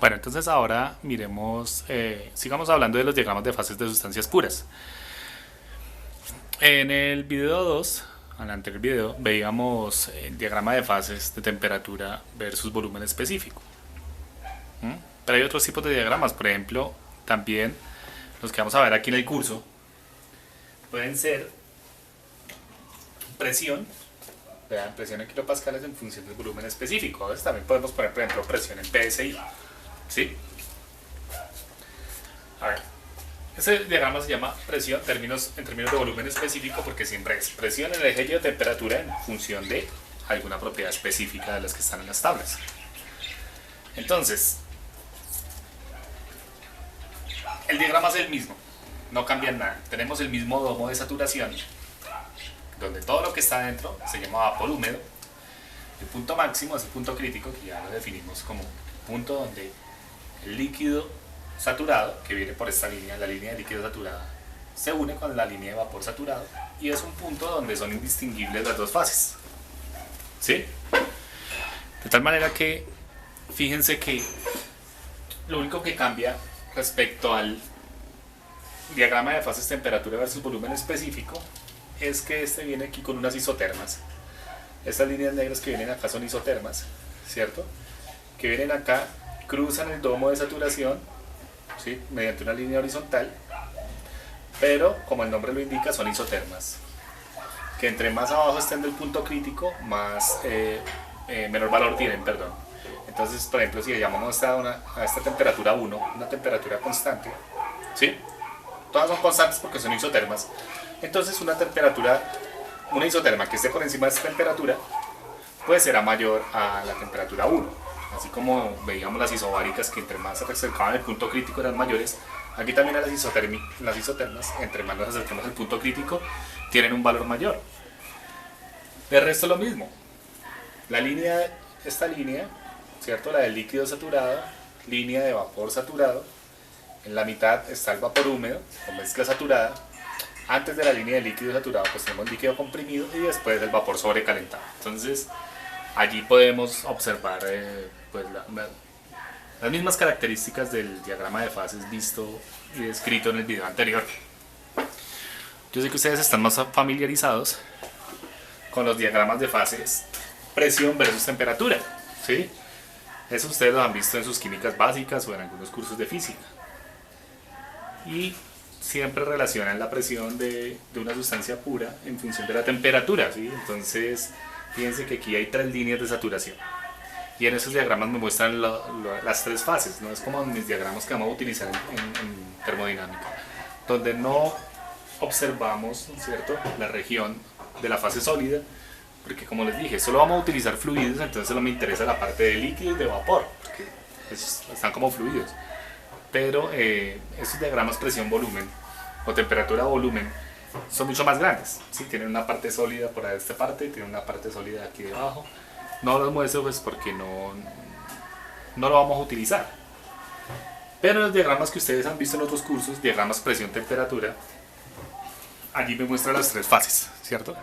Bueno, entonces ahora miremos, sigamos hablando de los diagramas de fases de sustancias puras. En el video 2, en el anterior video, veíamos el diagrama de fases de temperatura versus volumen específico. ¿Mm? Pero hay otros tipos de diagramas, por ejemplo, también los que vamos a ver aquí en el curso, pueden ser presión, vean, presión en kilopascales en función del volumen específico. A veces también podemos poner, por ejemplo, presión en PSI. ¿Sí? A ver, ese diagrama se llama presión en términos de volumen específico porque siempre es presión en el eje de temperatura en función de alguna propiedad específica de las que están en las tablas. Entonces, el diagrama es el mismo, no cambia nada. Tenemos el mismo domo de saturación, donde todo lo que está dentro se llama vapor húmedo. El punto máximo es el punto crítico, que ya lo definimos como punto donde el líquido saturado, que viene por esta línea, la línea de líquido saturado, se une con la línea de vapor saturado y es un punto donde son indistinguibles las dos fases. ¿Sí? De tal manera que, fíjense que lo único que cambia respecto al diagrama de fases temperatura versus volumen específico es que este viene aquí con unas isotermas. Estas líneas negras que vienen acá son isotermas, ¿cierto? Que vienen acá, cruzan el domo de saturación, ¿sí? Mediante una línea horizontal, pero como el nombre lo indica son isotermas, que entre más abajo estén del punto crítico, menor valor tienen, perdón. Entonces, por ejemplo, si le llamamos a esta temperatura 1, una temperatura constante, ¿sí? Todas son constantes porque son isotermas. Entonces una isoterma que esté por encima de esta temperatura puede ser mayor a la temperatura 1. Así como veíamos las isobáricas que entre más se acercaban al punto crítico eran mayores, aquí también las isotermas, entre más nos acercamos al punto crítico, tienen un valor mayor. De resto lo mismo. Esta línea, ¿cierto? La del líquido saturado, línea de vapor saturado, en la mitad está el vapor húmedo o mezcla saturada. Antes de la línea de líquido saturado pues tenemos líquido comprimido y después el vapor sobrecalentado. Entonces allí podemos observar pues las mismas características del diagrama de fases visto y descrito en el video anterior. Yo sé que ustedes están más familiarizados con los diagramas de fases presión versus temperatura, ¿sí? Eso ustedes lo han visto en sus químicas básicas o en algunos cursos de física. Y siempre relacionan la presión de una sustancia pura en función de la temperatura, ¿sí? Entonces, fíjense que aquí hay tres líneas de saturación. Y en esos diagramas me muestran las tres fases, no es como en mis diagramas que vamos a utilizar en termodinámica, donde no observamos, ¿cierto?, la región de la fase sólida, porque como les dije, solo vamos a utilizar fluidos, entonces solo me interesa la parte de líquido y de vapor, porque están como fluidos. Pero estos diagramas presión-volumen o temperatura-volumen son mucho más grandes, ¿sí? Tienen una parte sólida por esta parte y tienen una parte sólida aquí debajo. No los muestro pues porque no lo vamos a utilizar. Pero los diagramas que ustedes han visto en otros cursos, diagramas presión-temperatura, allí me muestran las tres fases, ¿cierto?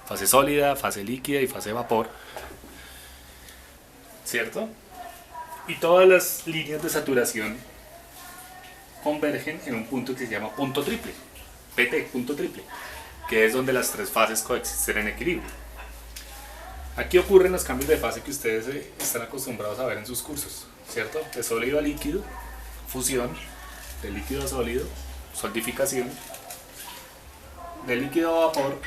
Fase sólida, fase líquida y fase vapor, ¿cierto? Y todas las líneas de saturación convergen en un punto que se llama punto triple, PT, punto triple, que es donde las tres fases coexisten en equilibrio. Aquí ocurren los cambios de fase que ustedes están acostumbrados a ver en sus cursos, ¿cierto? De sólido a líquido, fusión, de líquido a sólido, solidificación, de líquido a vapor,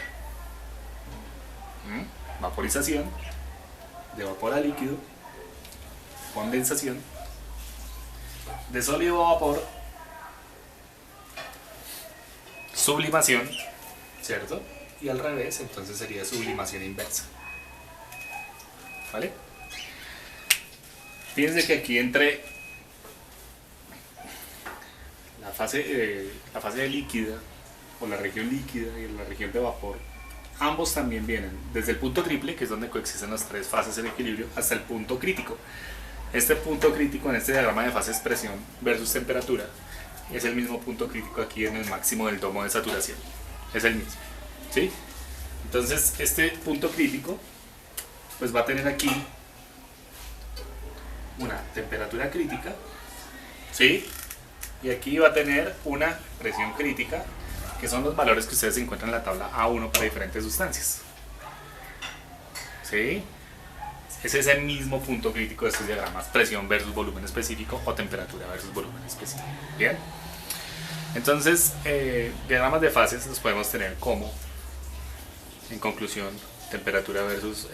vaporización, de vapor a líquido, condensación, de sólido a vapor, sublimación, ¿cierto? Y al revés, entonces sería sublimación inversa. ¿Vale? Fíjense que aquí entre la fase de líquida o la región líquida y la región de vapor, ambos también vienen desde el punto triple, que es donde coexisten las tres fases en equilibrio, hasta el punto crítico. Este punto crítico en este diagrama de fases presión versus temperatura es el mismo punto crítico aquí en el máximo del domo de saturación. Es el mismo, ¿sí? Entonces este punto crítico pues va a tener aquí una temperatura crítica, ¿sí? Y aquí va a tener una presión crítica, que son los valores que ustedes encuentran en la tabla A1 para diferentes sustancias, ¿sí? Es ese mismo punto crítico de estos diagramas, presión versus volumen específico o temperatura versus volumen específico. Bien, entonces diagramas de fases los podemos tener como, en conclusión, temperatura versus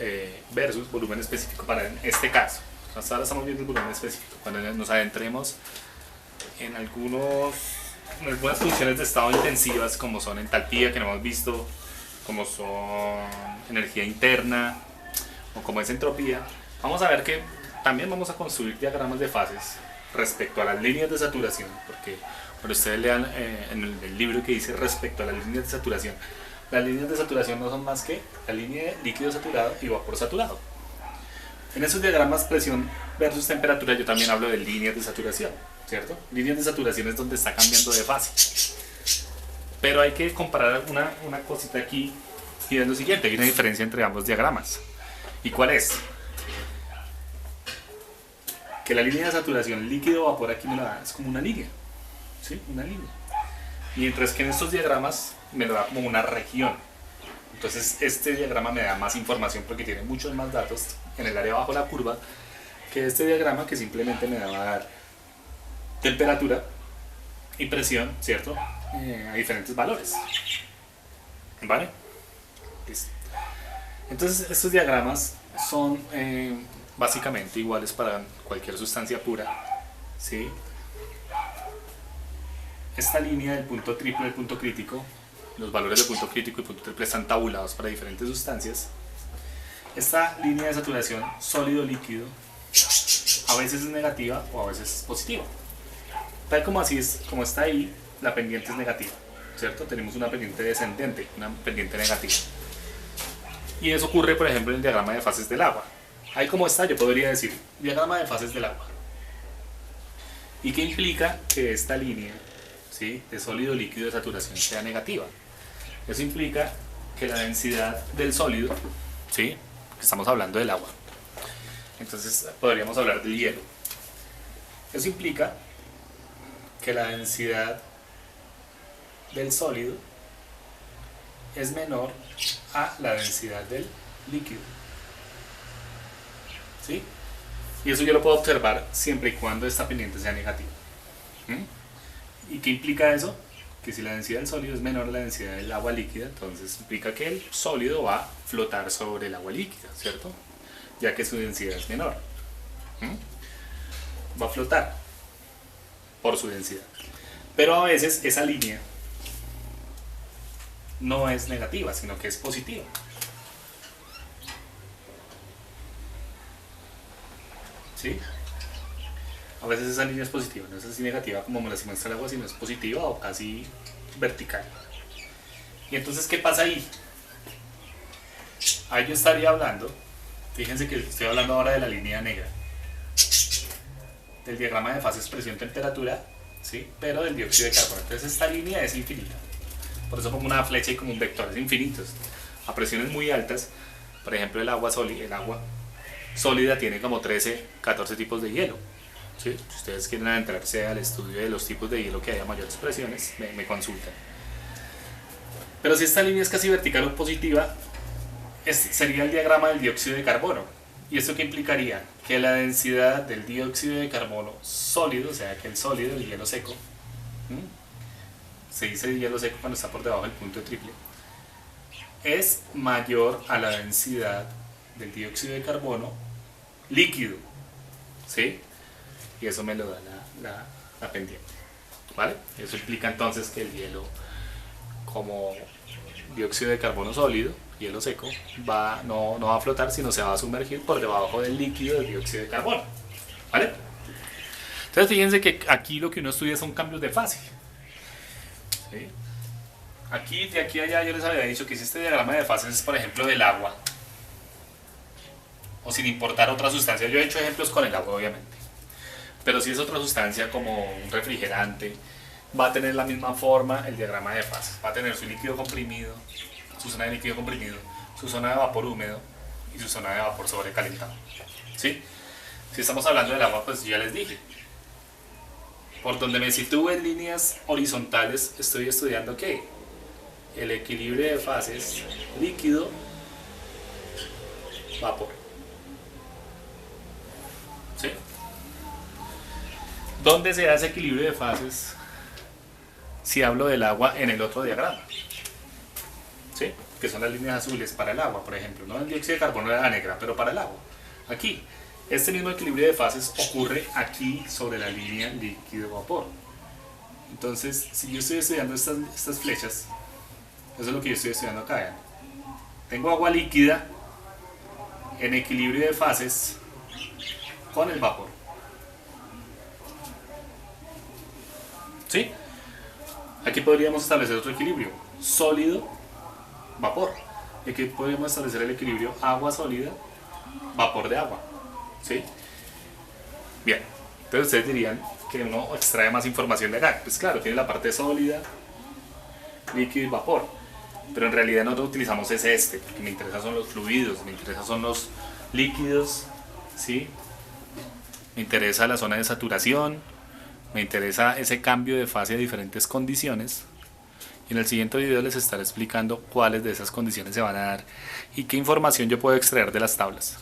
volumen específico para este caso. Hasta ahora estamos viendo el volumen específico. Cuando nos adentremos en algunas funciones de estado intensivas, como son entalpía, que no hemos visto, como son energía interna o como es entropía, vamos a ver que también vamos a construir diagramas de fases respecto a las líneas de saturación, porque cuando ustedes lean en el libro que dice respecto a las líneas de saturación, las líneas de saturación no son más que la línea de líquido saturado y vapor saturado. En esos diagramas presión versus temperatura yo también hablo de líneas de saturación, ¿cierto? Líneas de saturación es donde está cambiando de fase. Pero hay que comparar una cosita aquí y es lo siguiente, hay una diferencia entre ambos diagramas. ¿Y cuál es? Que la línea de saturación líquido-vapor aquí me la da, es como una línea, ¿sí? Una línea. Mientras que en estos diagramas me lo da como una región. Entonces este diagrama me da más información porque tiene muchos más datos en el área bajo la curva que este diagrama, que simplemente me va a dar temperatura y presión, ¿cierto? A diferentes valores. ¿Vale? Listo. Entonces estos diagramas son básicamente iguales para cualquier sustancia pura, ¿sí? Esta línea del punto triple y el punto crítico, los valores del punto crítico y punto triple están tabulados para diferentes sustancias. Esta línea de saturación sólido-líquido a veces es negativa o a veces es positiva. Tal como así es, como está ahí, la pendiente es negativa, ¿cierto? Tenemos una pendiente descendente, una pendiente negativa. Y eso ocurre, por ejemplo, en el diagrama de fases del agua. Ahí como está, yo podría decir, diagrama de fases del agua. ¿Y qué implica que esta línea, ¿sí?, de sólido-líquido de saturación sea negativa? Eso implica que la densidad del sólido, ¿sí?, estamos hablando del agua, entonces podríamos hablar del hielo. Eso implica que la densidad del sólido es menor a la densidad del líquido, ¿sí? Y eso yo lo puedo observar siempre y cuando esta pendiente sea negativa. ¿Y qué implica eso? Que si la densidad del sólido es menor a la densidad del agua líquida, entonces implica que el sólido va a flotar sobre el agua líquida, ¿cierto? Ya que su densidad es menor. Va a flotar por su densidad. Pero a veces esa línea no es negativa, sino que es positiva. ¿Sí? A veces esa línea es positiva, no es así negativa como me la muestra el agua, sino es positiva o casi vertical. Y entonces, ¿qué pasa ahí? Ahí yo estaría hablando, fíjense que estoy hablando ahora de la línea negra, del diagrama de fases presión-temperatura, ¿sí?, pero del dióxido de carbono. Entonces esta línea es infinita, por eso pongo una flecha y como un vector, es infinito. A presiones muy altas, por ejemplo el agua sólida tiene como 13, 14 tipos de hielo. ¿Sí? Si ustedes quieren adentrarse al estudio de los tipos de hielo que hay a mayores presiones, me consultan. Pero si esta línea es casi vertical o positiva, sería el diagrama del dióxido de carbono. ¿Y esto qué implicaría? Que la densidad del dióxido de carbono sólido, o sea que el sólido, el hielo seco, se dice hielo seco cuando está por debajo del punto triple, es mayor a la densidad del dióxido de carbono líquido, ¿sí? Y eso me lo da la pendiente, ¿vale? Eso implica entonces que el hielo, como dióxido de carbono sólido, hielo seco, no va a flotar, sino se va a sumergir por debajo del líquido del dióxido de carbono, ¿vale? Entonces fíjense que aquí lo que uno estudia son cambios de fase, ¿sí? Aquí, de aquí a allá, yo les había dicho que si este diagrama de fases es, por ejemplo, del agua, o sin importar otra sustancia, yo he hecho ejemplos con el agua, obviamente. Pero si es otra sustancia como un refrigerante, va a tener la misma forma el diagrama de fases. Va a tener su líquido comprimido, su zona de líquido comprimido, su zona de vapor húmedo y su zona de vapor sobrecalentado, ¿sí? Si estamos hablando del agua, pues ya les dije. Por donde me sitúe en líneas horizontales, estoy estudiando ¿qué? El equilibrio de fases líquido, vapor. ¿Sí? ¿Dónde se da ese equilibrio de fases si hablo del agua en el otro diagrama? ¿Sí? Que son las líneas azules para el agua, por ejemplo. No el dióxido de carbono era la negra, pero para el agua. Aquí. Este mismo equilibrio de fases ocurre aquí sobre la línea líquido-vapor. Entonces, si yo estoy estudiando estas flechas, eso es lo que yo estoy estudiando acá. ¿Vean? Tengo agua líquida en equilibrio de fases con el vapor. ¿Sí? Aquí podríamos establecer otro equilibrio. Sólido-vapor. Y aquí podríamos establecer el equilibrio agua sólida, vapor de agua. ¿Sí? Bien, entonces ustedes dirían que uno extrae más información de acá. Pues claro, tiene la parte sólida, líquido y vapor. Pero en realidad nosotros utilizamos porque me interesan son los fluidos, me interesan son los líquidos, ¿sí? Me interesa la zona de saturación, me interesa ese cambio de fase a diferentes condiciones. Y en el siguiente video les estaré explicando cuáles de esas condiciones se van a dar y qué información yo puedo extraer de las tablas.